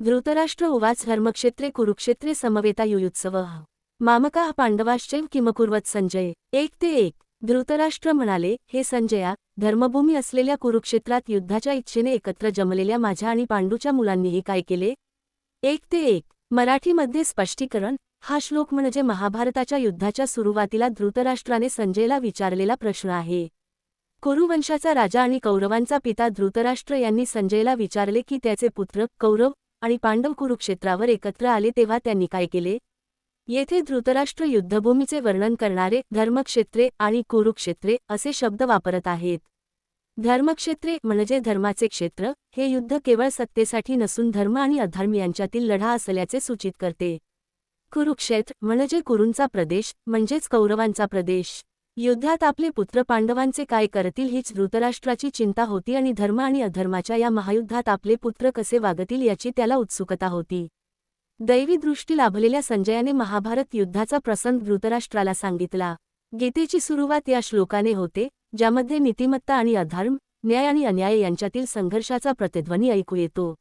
धृतराष्ट्र उवाच धर्मक्षेत्रे कुरुक्षेत्रे समवेता युयुत्सवः मामकाः पांडवाश्चैव किमकुर्वत संजय 1:1 धृतराष्ट्र म्हणाले, हे संजया, धर्मभूमी असलेल्या कुरुक्षेत्रात युद्धाच्या इच्छेने एकत्र जमलेल्या माझ्या आणि पांडूच्या मुलांनीही काय केले? 1:1 मराठीमध्ये स्पष्टीकरण. हा श्लोक म्हणजे महाभारताच्या युद्धाच्या सुरुवातीला धृतराष्ट्राने संजयला विचारलेला प्रश्न आहे. कुरुवंशाचा राजा आणि कौरवांचा पिता धृतराष्ट्र यांनी संजयला विचारले की त्याचे पुत्र कौरव आणि पांडव कुरुक्षेत्रावर एकत्र आले तेव्हा त्यांनी काय केले? येथे धृतराष्ट्र युद्धभूमीचे वर्णन करणारे धर्मक्षेत्रे आणि कुरुक्षेत्रे असे शब्द वापरत आहेत. धर्मक्षेत्रे म्हणजे धर्माचे क्षेत्र, हे युद्ध केवळ सत्तेसाठी नसून धर्म आणि अधर्म यांच्यातील लढा असल्याचे सूचित करते. कुरुक्षेत्र म्हणजे कुरूंचा प्रदेश, म्हणजेच कौरवांचा प्रदेश. युद्धात आपले पुत्र पांडवांचे काय करतील हीच धृतराष्ट्राची चिंता होती आणि धर्म आणि अधर्माच्या या महायुद्धात आपले पुत्र कसे वागतील याची त्याला उत्सुकता होती. दैवी दृष्टी लाभलेल्या संजयाने महाभारत युद्धाचा प्रसंग धृतराष्ट्राला सांगितला. गीतेची सुरुवात या श्लोकाने होते, ज्यामध्ये नीतिमत्ता आणि अधर्म, न्याय आणि अन्याय यांच्यातील संघर्षाचा प्रतिध्वनी ऐकू येतो.